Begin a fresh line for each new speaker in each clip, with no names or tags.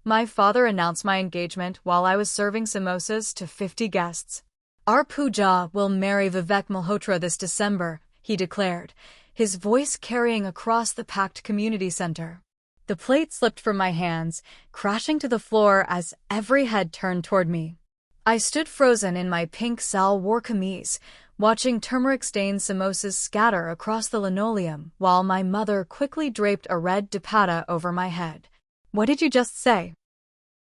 My father announced my engagement while I was serving samosas to 50 guests. Our Pooja will marry Vivek Malhotra this December, he declared, his voice carrying across the packed community center. The plate slipped from my hands, crashing to the floor as every head turned toward me. I stood frozen in my pink salwar kameez, watching turmeric-stained samosas scatter across the linoleum while my mother quickly draped a red dupatta over my head. "What did you just say?"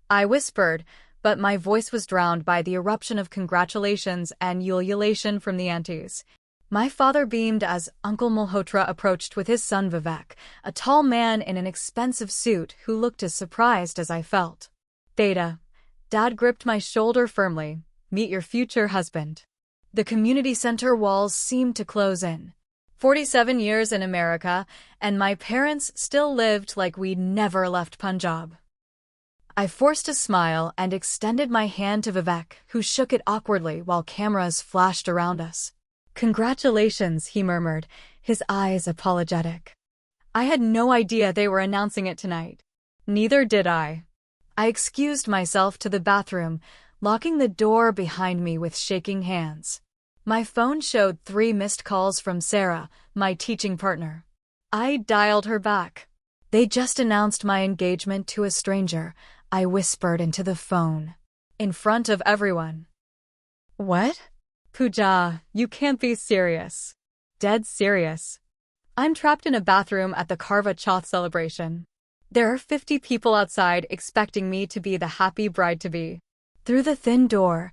I whispered, but my voice was drowned by the eruption of congratulations and ululation from the aunties. My father beamed as Uncle Malhotra approached with his son Vivek, a tall man in an expensive suit who looked as surprised as I felt. "Beta." Dad gripped my shoulder firmly. "Meet your future husband." The community center walls seemed to close in. 47 years in America, and my parents still lived like we'd never left Punjab. I forced a smile and extended my hand to Vivek, who shook it awkwardly while cameras flashed around us. "Congratulations," he murmured, his eyes apologetic. I had no idea they were announcing it tonight. Neither did I. I excused myself to the bathroom, locking the door behind me with shaking hands. My phone showed 3 missed calls from Sarah, my teaching partner. I dialed her back. "They just announced my engagement to a stranger," I whispered into the phone. "In front of everyone." "What?" "Pooja, you can't be serious." "Dead serious. I'm trapped in a bathroom at the Karva Chauth celebration. There are 50 people outside expecting me to be the happy bride-to-be." Through the thin door,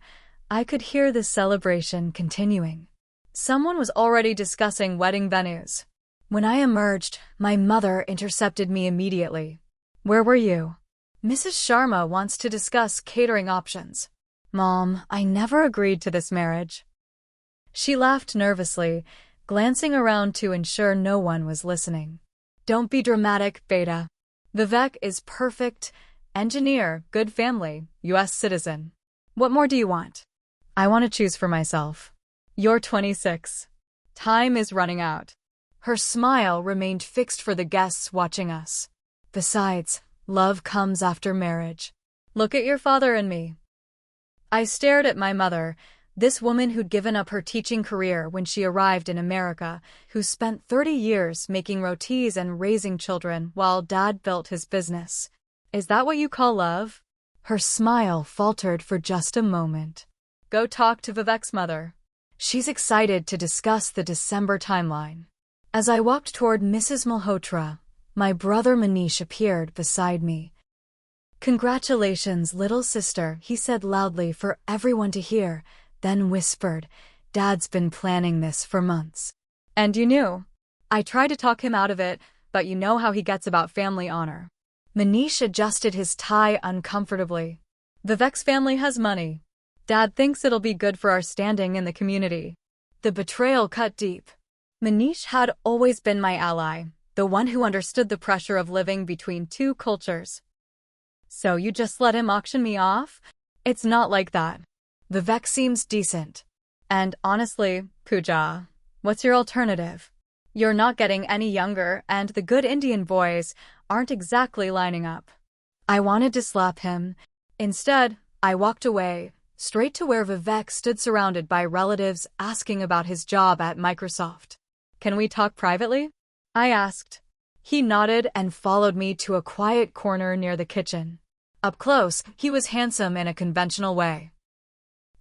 I could hear the celebration continuing. Someone was already discussing wedding venues. When I emerged, my mother intercepted me immediately. "Where were you?" "Mrs. Sharma wants to discuss catering options." "Mom, I never agreed to this marriage." She laughed nervously, glancing around to ensure no one was listening. "Don't be dramatic, Beta. Vivek is perfect. Engineer, good family, U.S. citizen. What more do you want?" "I want to choose for myself." "You're 26. Time is running out." Her smile remained fixed for the guests watching us. "Besides, love comes after marriage. Look at your father and me." I stared at my mother, this woman who'd given up her teaching career when she arrived in America, who spent 30 years making rotis and raising children while Dad built his business. "Is that what you call love?" Her smile faltered for just a moment. "Go talk to Vivek's mother. She's excited to discuss the December timeline." As I walked toward Mrs. Malhotra, my brother Manish appeared beside me. "Congratulations, little sister," he said loudly for everyone to hear, then whispered, "Dad's been planning this for months." "And you knew?" "I tried to talk him out of it, but you know how he gets about family honor." Manish adjusted his tie uncomfortably. "Vivek's family has money. Dad thinks it'll be good for our standing in the community." The betrayal cut deep. Manish had always been my ally, the one who understood the pressure of living between 2 cultures. "So you just let him auction me off?" "It's not like that. Vivek seems decent. And honestly, Pooja, what's your alternative? You're not getting any younger, and the good Indian boys aren't exactly lining up." I wanted to slap him. Instead, I walked away, straight to where Vivek stood surrounded by relatives asking about his job at Microsoft. "Can we talk privately?" I asked. He nodded and followed me to a quiet corner near the kitchen. Up close, he was handsome in a conventional way.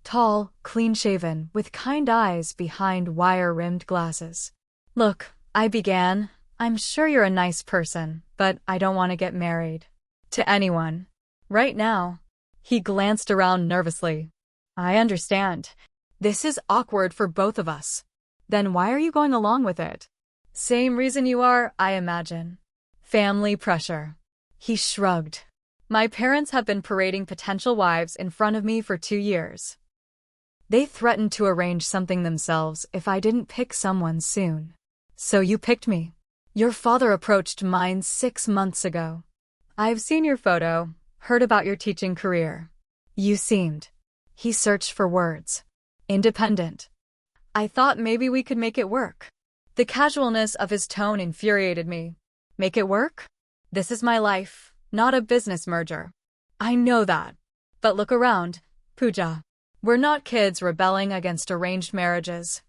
Tall, clean-shaven, with kind eyes behind wire-rimmed glasses. "Look," I began, "I'm sure you're a nice person, but I don't want to get married to anyone right now." He glanced around nervously. "I understand. This is awkward for both of us. Then why are you going along with it?" "Same reason you are, I imagine. Family pressure." He shrugged. "My parents have been parading potential wives in front of me for 2 years. They threatened to arrange something themselves if I didn't pick someone soon. So you picked me. Your father approached mine 6 months ago. I've seen your photo, heard about your teaching career. You seemed," he searched for words, "independent. I thought maybe we could make it work." The casualness of his tone infuriated me. "Make it work? This is my life, not a business merger." I know that. But look around, Pooja. We're not kids rebelling against arranged marriages.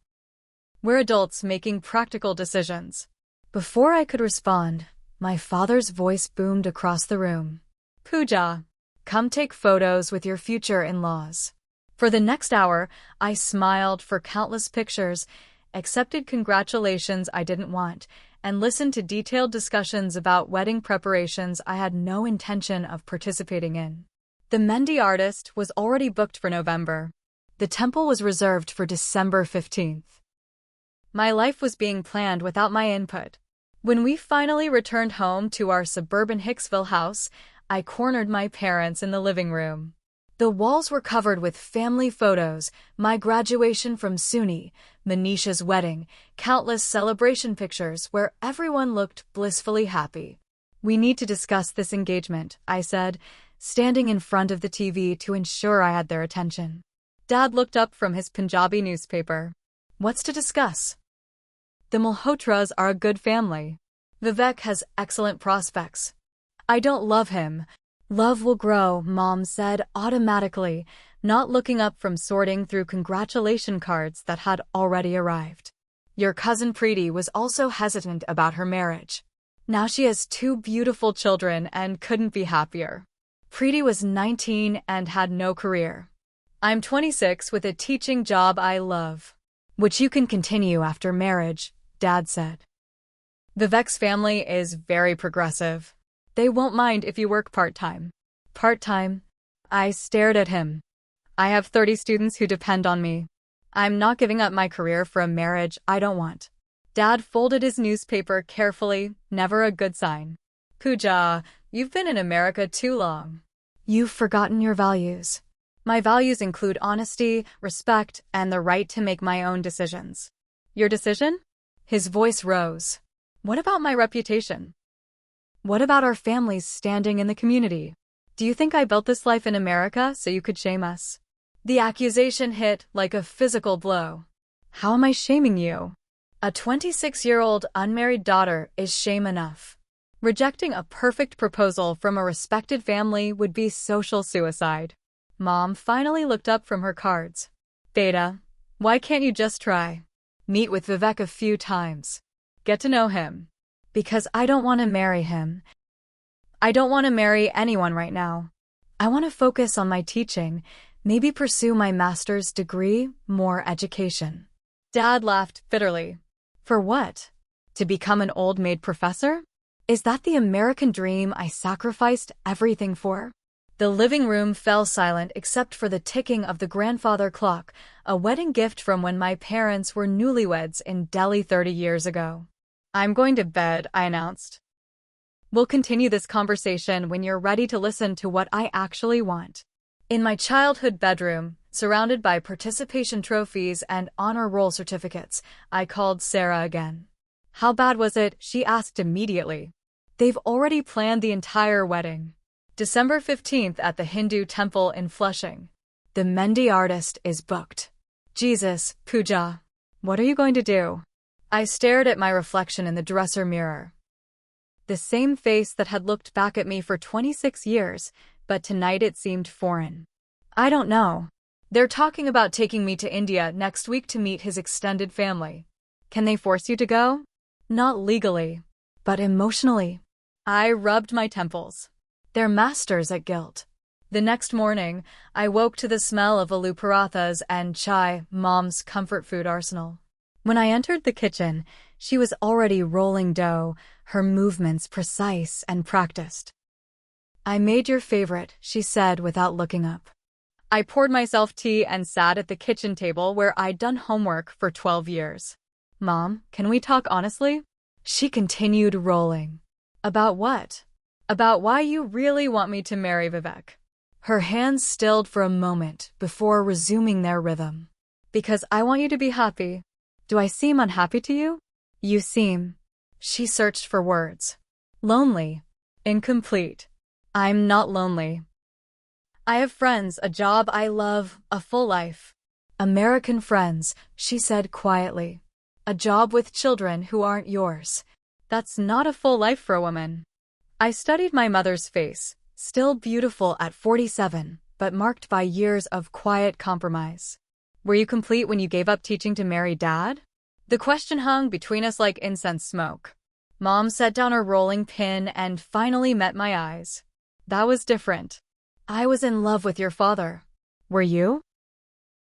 We're adults making practical decisions. Before I could respond, my father's voice boomed across the room. Pooja, come take photos with your future in-laws. For the next hour, I smiled for countless pictures, accepted congratulations I didn't want, and listened to detailed discussions about wedding preparations I had no intention of participating in. The Mehndi artist was already booked for November. The temple was reserved for December 15th. My life was being planned without my input. When we finally returned home to our suburban Hicksville house, I cornered my parents in the living room. The walls were covered with family photos, my graduation from SUNY, Manisha's wedding, countless celebration pictures where everyone looked blissfully happy. We need to discuss this engagement, I said, standing in front of the TV to ensure I had their attention. Dad looked up from his Punjabi newspaper. What's to discuss? The Malhotras are a good family. Vivek has excellent prospects. I don't love him. Love will grow, Mom said automatically, not looking up from sorting through congratulation cards that had already arrived. Your cousin Preeti was also hesitant about her marriage. Now she has 2 beautiful children and couldn't be happier. Preeti was 19 and had no career. I'm 26 with a teaching job I love, which you can continue after marriage, Dad said. Vivek's family is very progressive. They won't mind if you work part-time. Part-time? I stared at him. I have 30 students who depend on me. I'm not giving up my career for a marriage I don't want. Dad folded his newspaper carefully, never a good sign. Pooja, you've been in America too long. You've forgotten your values. My values include honesty, respect, and the right to make my own decisions. Your decision? His voice rose. What about my reputation? What about our families standing in the community? Do you think I built this life in America so you could shame us? The accusation hit like a physical blow. How am I shaming you? A 26-year-old unmarried daughter is shame enough. Rejecting a perfect proposal from a respected family would be social suicide. Mom finally looked up from her cards. Beta, why can't you just try? Meet with Vivek a few times. Get to know him. Because I don't want to marry him. I don't want to marry anyone right now. I want to focus on my teaching, maybe pursue my master's degree, more education. Dad laughed bitterly. For what? To become an old maid professor? Is that the American dream I sacrificed everything for? The living room fell silent except for the ticking of the grandfather clock, a wedding gift from when my parents were newlyweds in Delhi 30 years ago. I'm going to bed, I announced. We'll continue this conversation when you're ready to listen to what I actually want. In my childhood bedroom, surrounded by participation trophies and honor roll certificates, I called Sarah again. How bad was it? She asked immediately. They've already planned the entire wedding. December 15th at the Hindu temple in Flushing. The Mehndi artist is booked. Jesus, Pooja. What are you going to do? I stared at my reflection in the dresser mirror. The same face that had looked back at me for 26 years, but tonight it seemed foreign. I don't know. They're talking about taking me to India next week to meet his extended family. Can they force you to go? Not legally, but emotionally. I rubbed my temples. They're masters at guilt. The next morning, I woke to the smell of aloo parathas and chai, Mom's comfort food arsenal. When I entered the kitchen, she was already rolling dough, her movements precise and practiced. I made your favorite, she said without looking up. I poured myself tea and sat at the kitchen table where I'd done homework for 12 years. Mom, can we talk honestly? She continued rolling. About what? About why you really want me to marry Vivek. Her hands stilled for a moment before resuming their rhythm. Because I want you to be happy. Do I seem unhappy to you? You seem. She searched for words. Lonely. Incomplete. I'm not lonely. I have friends, a job I love, a full life. American friends, she said quietly. A job with children who aren't yours. That's not a full life for a woman. I studied my mother's face, Still beautiful at 47, but marked by years of quiet compromise. Were you complete when you gave up teaching to marry Dad? The question hung between us like incense smoke. Mom set down her rolling pin and finally met my eyes. That was different. I was in love with your father. Were you?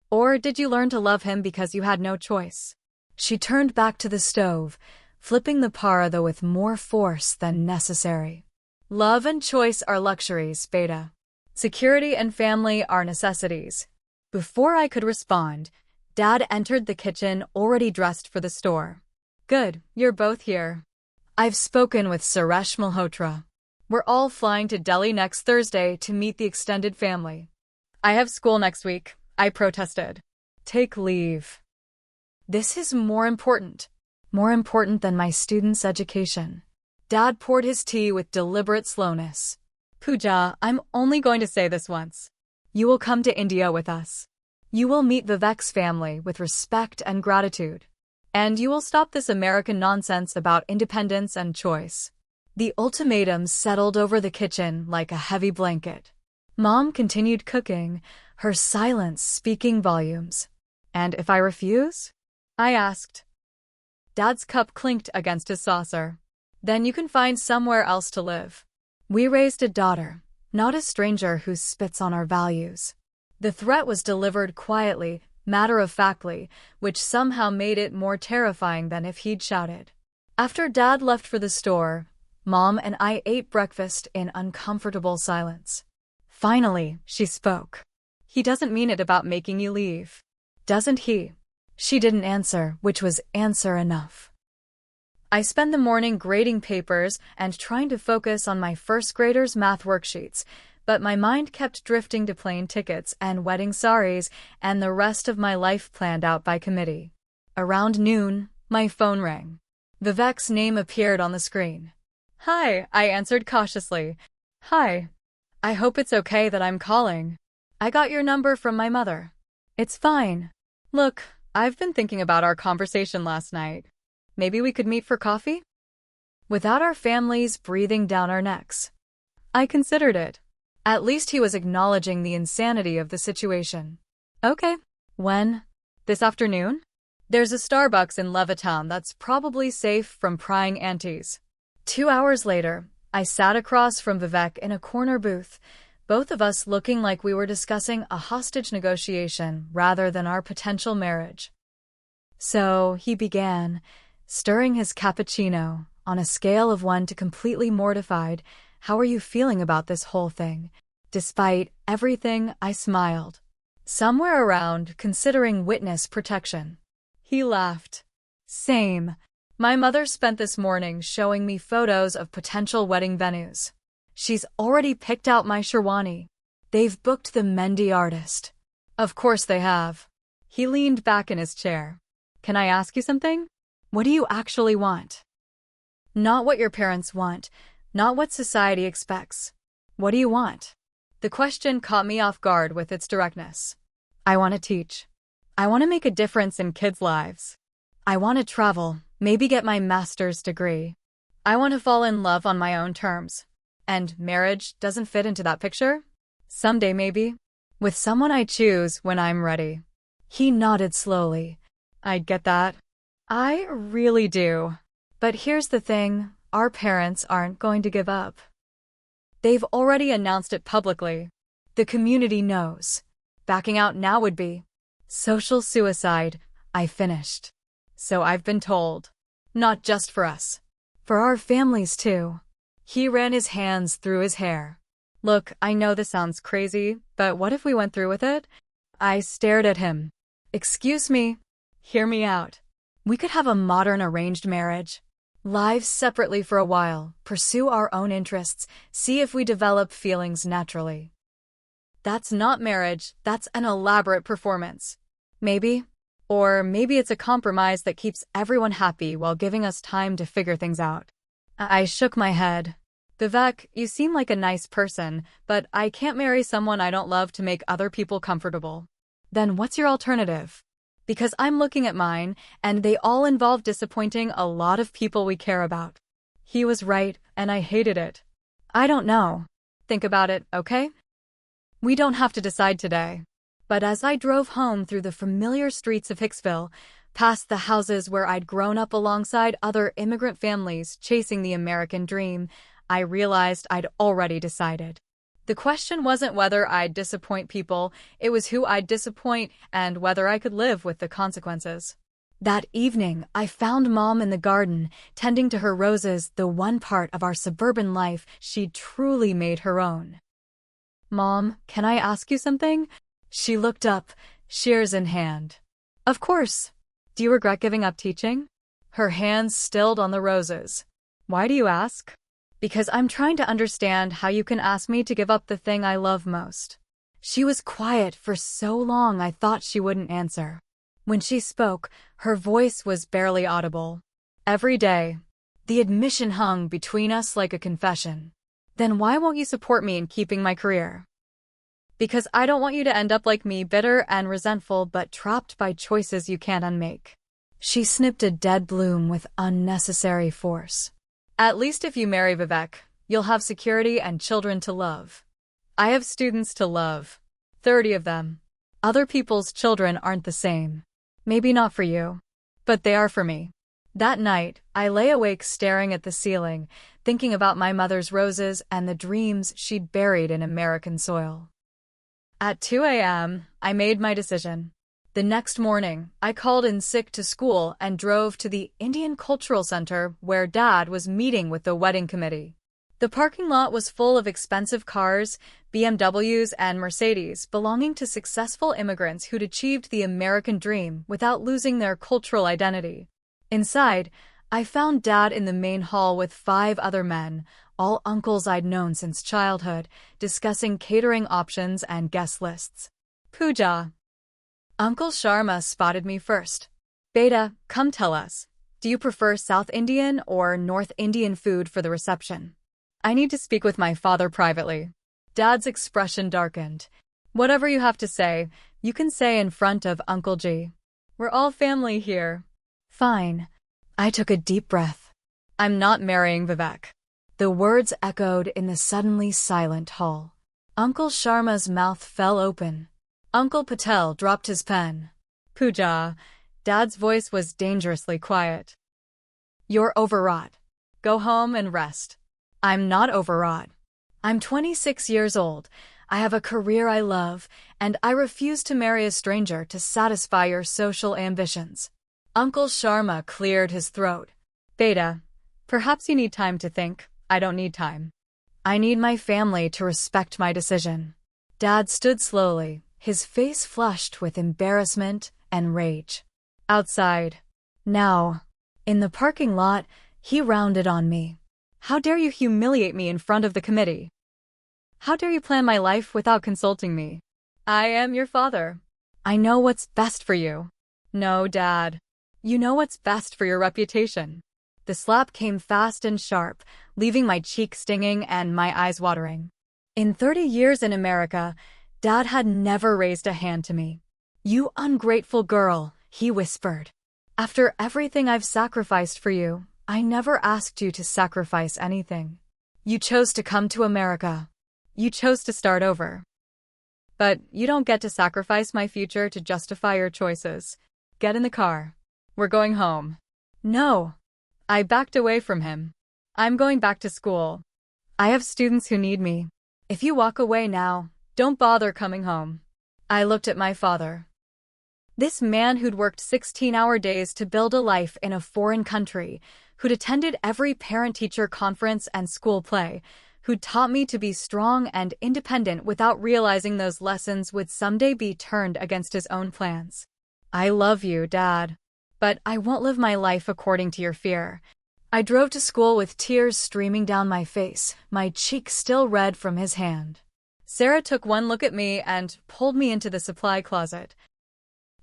Or did you learn to love him because you had no choice? She turned back to the stove, flipping the para with more force than necessary. Love and choice are luxuries, Beta. Security and family are necessities. Before I could respond, Dad entered the kitchen already dressed for the store. Good, you're both here. I've spoken with Suresh Malhotra. We're all flying to Delhi next Thursday to meet the extended family. I have school next week, I protested. Take leave. This is more important than my students' education. Dad poured his tea with deliberate slowness. Pooja, I'm only going to say this once. You will come to India with us. You will meet Vivek's family with respect and gratitude. And you will stop this American nonsense about independence and choice. The ultimatum settled over the kitchen like a heavy blanket. Mom continued cooking, her silence speaking volumes. And if I refuse? I asked. Dad's cup clinked against his saucer. Then you can find somewhere else to live. We raised a daughter, not a stranger who spits on our values. The threat was delivered quietly, matter-of-factly, which somehow made it more terrifying than if he'd shouted. After Dad left for the store, Mom and I ate breakfast in uncomfortable silence. Finally, she spoke. He doesn't mean it about making you leave. Doesn't he? She didn't answer, which was answer enough. I spent the morning grading papers and trying to focus on my first graders' math worksheets, but my mind kept drifting to plane tickets and wedding saris and the rest of my life planned out by committee. Around noon, my phone rang. Vivek's name appeared on the screen. Hi, I answered cautiously. Hi. I hope it's okay that I'm calling. I got your number from my mother. It's fine. Look, I've been thinking about our conversation last night. Maybe we could meet for coffee? Without our families breathing down our necks. I considered it. At least he was acknowledging the insanity of the situation. Okay. When? This afternoon? There's a Starbucks in Levittown that's probably safe from prying aunties. 2 hours later, I sat across from Vivek in a corner booth, both of us looking like we were discussing a hostage negotiation rather than our potential marriage. So, he began, stirring his cappuccino, on a scale of 1 to completely mortified. How are you feeling about this whole thing? Despite everything, I smiled. Somewhere around considering witness protection. He laughed. Same. My mother spent this morning showing me photos of potential wedding venues. She's already picked out my Sherwani. They've booked the Mehndi artist. Of course they have. He leaned back in his chair. Can I ask you something? What do you actually want? Not what your parents want, not what society expects. What do you want? The question caught me off guard with its directness. I want to teach. I want to make a difference in kids' lives. I want to travel, maybe get my master's degree. I want to fall in love on my own terms. And marriage doesn't fit into that picture? Someday maybe. With someone I choose when I'm ready. He nodded slowly. I get that. I really do. But here's the thing, our parents aren't going to give up. They've already announced it publicly. The community knows. Backing out now would be social suicide, I finished. So I've been told. Not just for us. For our families too. He ran his hands through his hair. Look, I know this sounds crazy, but what if we went through with it? I stared at him. Excuse me. Hear me out. We could have a modern arranged marriage. Lives separately for a while, pursue our own interests, see if we develop feelings naturally. That's not marriage, that's an elaborate performance. Maybe. Or maybe it's a compromise that keeps everyone happy while giving us time to figure things out. I shook my head. Vivek, you seem like a nice person, but I can't marry someone I don't love to make other people comfortable. Then what's your alternative? Because I'm looking at mine, and they all involve disappointing a lot of people we care about. He was right, and I hated it. I don't know. Think about it, okay? We don't have to decide today. But as I drove home through the familiar streets of Hicksville, past the houses where I'd grown up alongside other immigrant families chasing the American dream, I realized I'd already decided. The question wasn't whether I'd disappoint people, it was who I'd disappoint and whether I could live with the consequences. That evening, I found Mom in the garden, tending to her roses, the one part of our suburban life she'd truly made her own. "Mom, can I ask you something?" She looked up, shears in hand. "Of course. Do you regret giving up teaching?" Her hands stilled on the roses. "Why do you ask?" "Because I'm trying to understand how you can ask me to give up the thing I love most." She was quiet for so long I thought she wouldn't answer. When she spoke, her voice was barely audible. "Every day." The admission hung between us like a confession. "Then why won't you support me in keeping my career?" "Because I don't want you to end up like me, bitter and resentful but trapped by choices you can't unmake." She snipped a dead bloom with unnecessary force. "At least if you marry Vivek, you'll have security and children to love. I have students to love. 30 of them. Other people's children aren't the same. Maybe not for you, but they are for me." That night, I lay awake staring at the ceiling, thinking about my mother's roses and the dreams she'd buried in American soil. At 2 a.m., I made my decision. The next morning, I called in sick to school and drove to the Indian Cultural Center where Dad was meeting with the wedding committee. The parking lot was full of expensive cars, BMWs and Mercedes belonging to successful immigrants who'd achieved the American dream without losing their cultural identity. Inside, I found Dad in the main hall with 5 other men, all uncles I'd known since childhood, discussing catering options and guest lists. "Pooja." Uncle Sharma spotted me first. "Beta, come tell us. Do you prefer South Indian or North Indian food for the reception? I need to speak with my father privately." Dad's expression darkened. "Whatever you have to say, you can say in front of Uncle G. We're all family here." "Fine." I took a deep breath. "I'm not marrying Vivek." The words echoed in the suddenly silent hall. Uncle Sharma's mouth fell open. Uncle Patel dropped his pen. "Pooja." Dad's voice was dangerously quiet. "You're overwrought. Go home and rest." "I'm not overwrought. I'm 26 years old. I have a career I love, and I refuse to marry a stranger to satisfy your social ambitions." Uncle Sharma cleared his throat. "Beta, perhaps you need time to think. I don't need time. I need my family to respect my decision." Dad stood slowly, his face flushed with embarrassment and rage. Outside. Now. In the parking lot, he rounded on me. "How dare you humiliate me in front of the committee? How dare you plan my life without consulting me? I am your father. I know what's best for you." "No, Dad. You know what's best for your reputation." The slap came fast and sharp, leaving my cheek stinging and my eyes watering. In 30 years in America, Dad had never raised a hand to me. "You ungrateful girl," he whispered. "After everything I've sacrificed for you, I never asked you to sacrifice anything. You chose to come to America. You chose to start over. But you don't get to sacrifice my future to justify your choices. Get in the car. We're going home." "No." I backed away from him. "I'm going back to school. I have students who need me. If you walk away now, don't bother coming home." I looked at my father. This man who'd worked 16-hour days to build a life in a foreign country, who'd attended every parent-teacher conference and school play, who'd taught me to be strong and independent without realizing those lessons would someday be turned against his own plans. "I love you, Dad. But I won't live my life according to your fear." I drove to school with tears streaming down my face, my cheek still red from his hand. Sarah took one look at me and pulled me into the supply closet.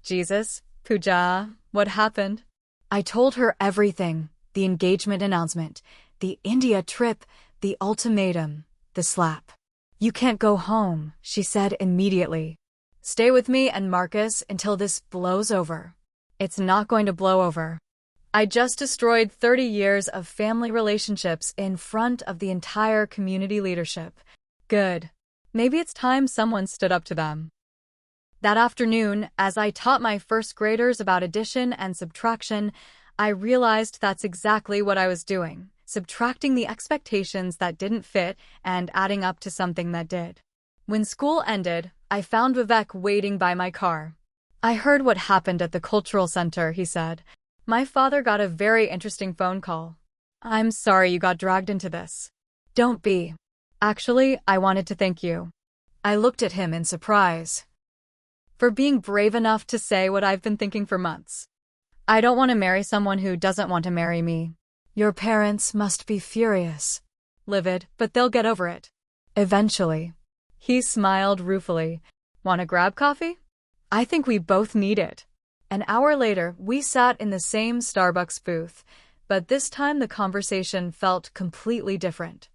"Jesus, Pooja, what happened?" I told her everything, the engagement announcement, the India trip, the ultimatum, the slap. "You can't go home," she said immediately. "Stay with me and Marcus until this blows over." It's not going to blow over. I just destroyed 30 years of family relationships in front of the entire community leadership. Good. Maybe it's time someone stood up to them. That afternoon, as I taught my first graders about addition and subtraction, I realized that's exactly what I was doing, subtracting the expectations that didn't fit and adding up to something that did. When school ended, I found Vivek waiting by my car. I heard what happened at the cultural center, he said. My father got a very interesting phone call. I'm sorry you got dragged into this. Don't be. Actually, I wanted to thank you. I looked at him in surprise. For being brave enough to say what I've been thinking for months. I don't want to marry someone who doesn't want to marry me. Your parents must be furious. Livid, but they'll get over it. Eventually. He smiled ruefully. Want to grab coffee? I think we both need it. An hour later, we sat in the same Starbucks booth, but this time the conversation felt completely different.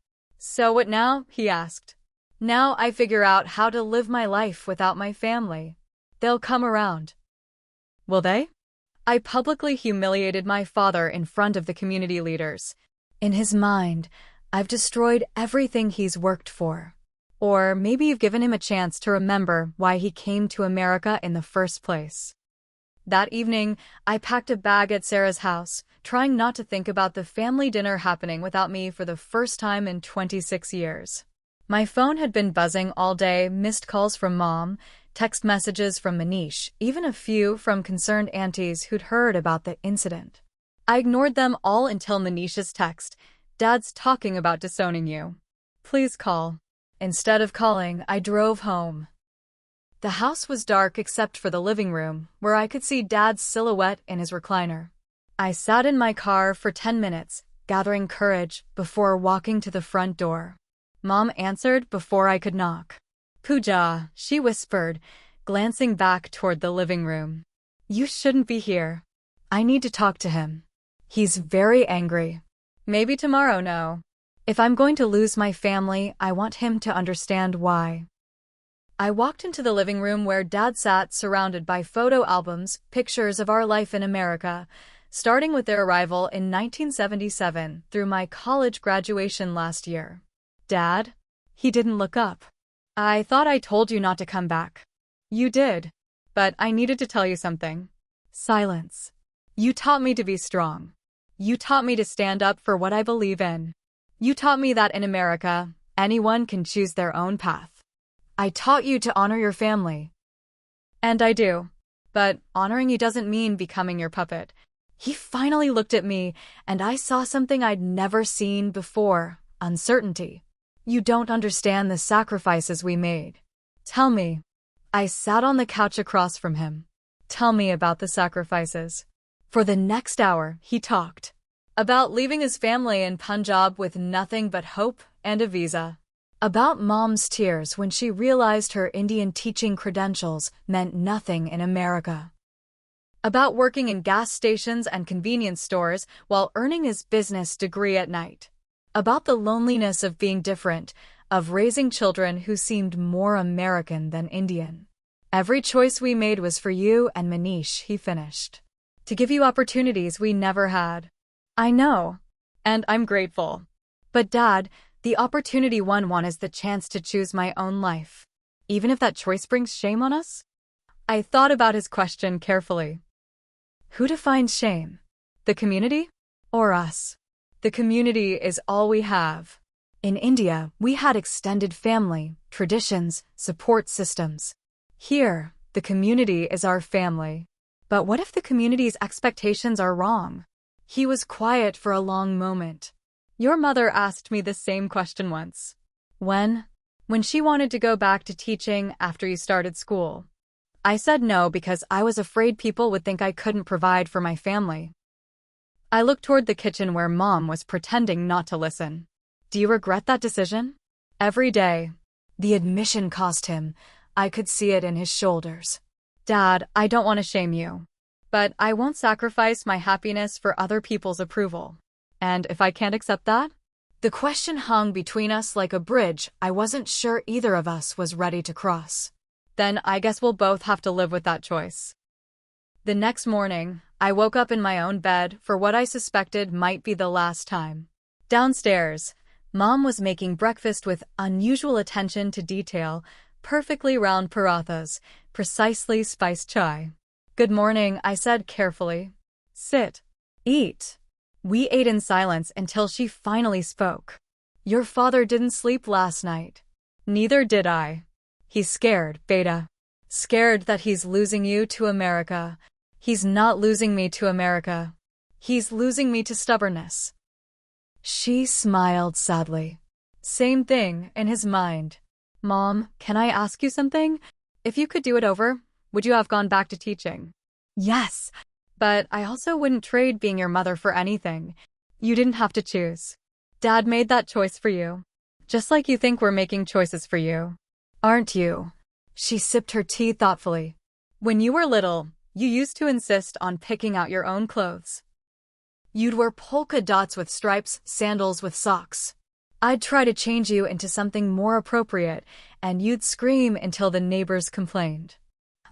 So what now? He asked. Now I figure out how to live my life without my family. They'll come around. Will they? I publicly humiliated my father in front of the community leaders. In his mind, I've destroyed everything he's worked for. Or maybe you've given him a chance to remember why he came to America in the first place. That evening, I packed a bag at Sarah's house, trying not to think about the family dinner happening without me for the first time in 26 years. My phone had been buzzing all day, missed calls from Mom, text messages from Manish, even a few from concerned aunties who'd heard about the incident. I ignored them all until Manish's text, Dad's talking about disowning you. Please call. Instead of calling, I drove home. The house was dark except for the living room, where I could see Dad's silhouette in his recliner. I sat in my car for 10 minutes, gathering courage before walking to the front door. Mom answered before I could knock. Pooja, she whispered, glancing back toward the living room. You shouldn't be here. I need to talk to him. He's very angry. Maybe tomorrow, no. If I'm going to lose my family, I want him to understand why. I walked into the living room where Dad sat surrounded by photo albums, pictures of our life in America, starting with their arrival in 1977 through my college graduation last year. Dad? He didn't look up. I thought I told you not to come back. You did. But I needed to tell you something. Silence. You taught me to be strong. You taught me to stand up for what I believe in. You taught me that in America, anyone can choose their own path. I taught you to honor your family. And I do. But honoring you doesn't mean becoming your puppet. He finally looked at me, and I saw something I'd never seen before, uncertainty. You don't understand the sacrifices we made. Tell me. I sat on the couch across from him. Tell me about the sacrifices. For the next hour, he talked. About leaving his family in Punjab with nothing but hope and a visa. About Mom's tears when she realized her Indian teaching credentials meant nothing in America. About working in gas stations and convenience stores while earning his business degree at night. About the loneliness of being different, of raising children who seemed more American than Indian. Every choice we made was for you and Manish, he finished. To give you opportunities we never had. I know. And I'm grateful. But Dad, the opportunity one won is the chance to choose my own life. Even if that choice brings shame on us? I thought about his question carefully. Who defines shame? The community? Or us? The community is all we have. In India, we had extended family, traditions, support systems. Here, the community is our family. But what if the community's expectations are wrong? He was quiet for a long moment. Your mother asked me the same question once. When? When she wanted to go back to teaching after you started school. I said no because I was afraid people would think I couldn't provide for my family. I looked toward the kitchen where Mom was pretending not to listen. Do you regret that decision? Every day. The admission cost him. I could see it in his shoulders. Dad, I don't want to shame you. But I won't sacrifice my happiness for other people's approval. And if I can't accept that? The question hung between us like a bridge I wasn't sure either of us was ready to cross. Then I guess we'll both have to live with that choice. The next morning, I woke up in my own bed for what I suspected might be the last time. Downstairs, Mom was making breakfast with unusual attention to detail, perfectly round parathas, precisely spiced chai. "Good morning," I said carefully. "Sit. Eat." We ate in silence until she finally spoke. "Your father didn't sleep last night." "Neither did I. He's scared, Beta. Scared that he's losing you to America." "He's not losing me to America. He's losing me to stubbornness." She smiled sadly. Same thing in his mind. "Mom, can I ask you something? If you could do it over, would you have gone back to teaching?" "Yes, but I also wouldn't trade being your mother for anything. You didn't have to choose. Dad made that choice for you. Just like you think we're making choices for you. Aren't you?" She sipped her tea thoughtfully. "When you were little, you used to insist on picking out your own clothes. You'd wear polka dots with stripes, sandals with socks. I'd try to change you into something more appropriate, and you'd scream until the neighbors complained.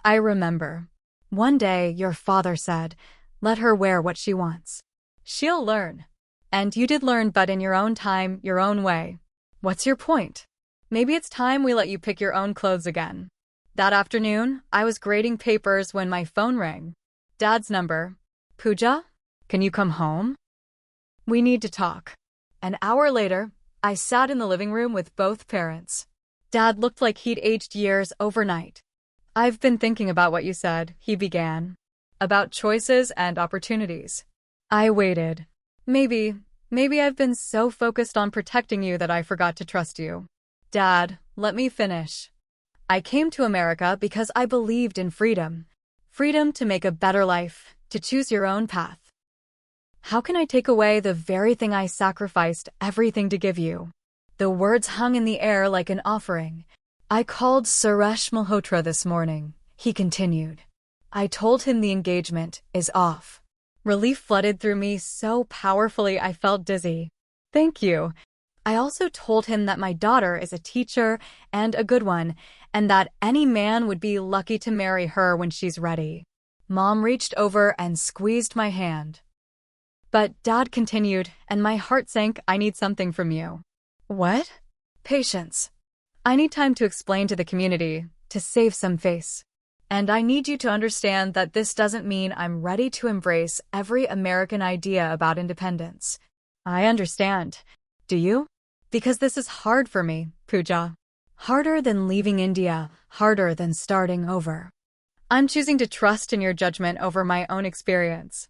I remember. One day, your father said, 'Let her wear what she wants. She'll learn.' And you did learn, but in your own time, your own way. What's your point? Maybe it's time we let you pick your own clothes again." That afternoon, I was grading papers when my phone rang. Dad's number. "Pooja? Can you come home? We need to talk." An hour later, I sat in the living room with both parents. Dad looked like he'd aged years overnight. "I've been thinking about what you said," he began. "About choices and opportunities." I waited. Maybe I've been so focused on protecting you that I forgot to trust you." "Dad, let me finish. I came to America because I believed in freedom. Freedom to make a better life, to choose your own path. How can I take away the very thing I sacrificed everything to give you?" The words hung in the air like an offering. "I called Suresh Malhotra this morning," he continued. "I told him the engagement is off." Relief flooded through me so powerfully I felt dizzy. "Thank you." I also told him that my daughter is a teacher and a good one, and that any man would be lucky to marry her when she's ready. Mom reached over and squeezed my hand. But Dad continued, and my heart sank. "I need something from you." "What?" "Patience. I need time to explain to the community, to save some face. And I need you to understand that this doesn't mean I'm ready to embrace every American idea about independence." "I understand. Do you?" "Because this is hard for me, Pooja. Harder than leaving India, harder than starting over. I'm choosing to trust in your judgment over my own experience."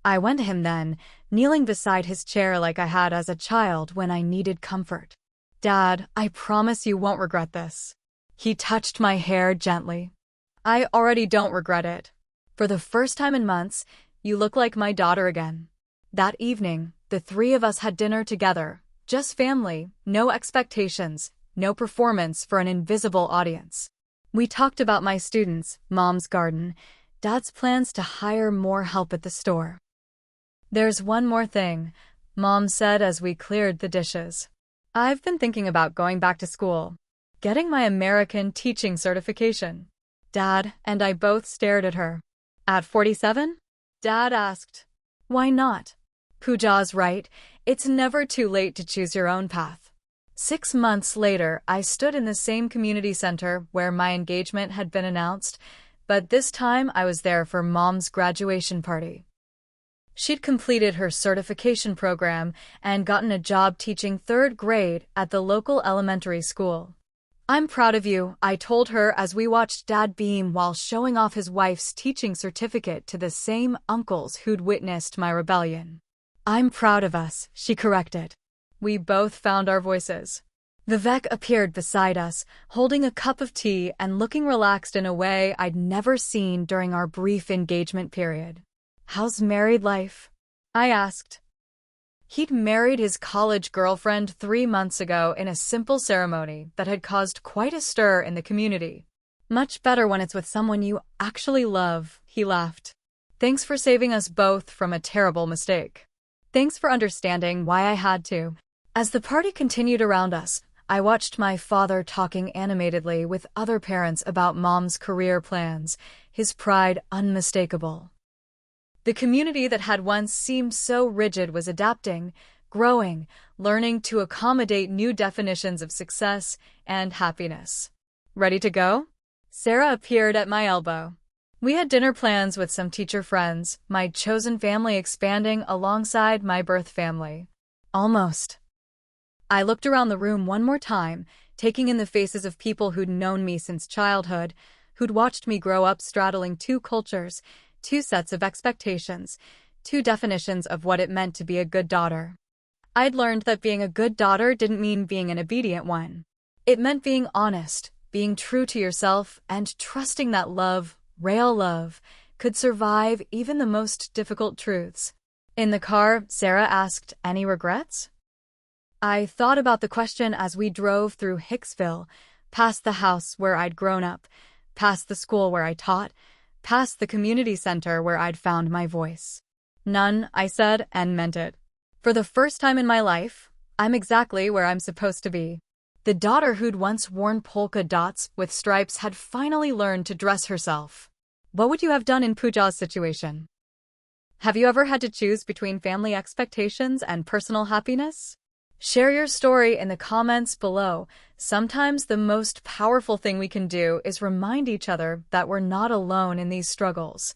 I went to him then, kneeling beside his chair like I had as a child when I needed comfort. "Dad, I promise you won't regret this." He touched my hair gently. "I already don't regret it. For the first time in months, you look like my daughter again." That evening, the three of us had dinner together, just family, no expectations, no performance for an invisible audience. We talked about my students, Mom's garden, Dad's plans to hire more help at the store. "There's one more thing," Mom said as we cleared the dishes. "I've been thinking about going back to school, getting my American teaching certification." Dad and I both stared at her. "At 47? Dad asked. "Why not?" "Pooja's right. It's never too late to choose your own path." 6 months later, I stood in the same community center where my engagement had been announced, but this time I was there for Mom's graduation party. She'd completed her certification program and gotten a job teaching 3rd grade at the local elementary school. "I'm proud of you," I told her as we watched Dad beam while showing off his wife's teaching certificate to the same uncles who'd witnessed my rebellion. "I'm proud of us," she corrected. We both found our voices. Vivek appeared beside us, holding a cup of tea and looking relaxed in a way I'd never seen during our brief engagement period. "How's married life?" I asked. He'd married his college girlfriend 3 months ago in a simple ceremony that had caused quite a stir in the community. "Much better when it's with someone you actually love," he laughed. "Thanks for saving us both from a terrible mistake. Thanks for understanding why I had to." As the party continued around us, I watched my father talking animatedly with other parents about Mom's career plans, his pride unmistakable. The community that had once seemed so rigid was adapting, growing, learning to accommodate new definitions of success and happiness. Ready to go? Sarah appeared at my elbow. We had dinner plans with some teacher friends, my chosen family expanding alongside my birth family. Almost. I looked around the room one more time, taking in the faces of people who'd known me since childhood, who'd watched me grow up straddling two cultures, two sets of expectations, two definitions of what it meant to be a good daughter. I'd learned that being a good daughter didn't mean being an obedient one. It meant being honest, being true to yourself, and trusting that love, real love, could survive even the most difficult truths. In the car, Sarah asked, "Any regrets?" I thought about the question as we drove through Hicksville, past the house where I'd grown up, past the school where I taught, past the community center where I'd found my voice. None, I said, and meant it. For the first time in my life, I'm exactly where I'm supposed to be. The daughter who'd once worn polka dots with stripes had finally learned to dress herself. What would you have done in Pooja's situation? Have you ever had to choose between family expectations and personal happiness? Share your story in the comments below. Sometimes the most powerful thing we can do is remind each other that we're not alone in these struggles.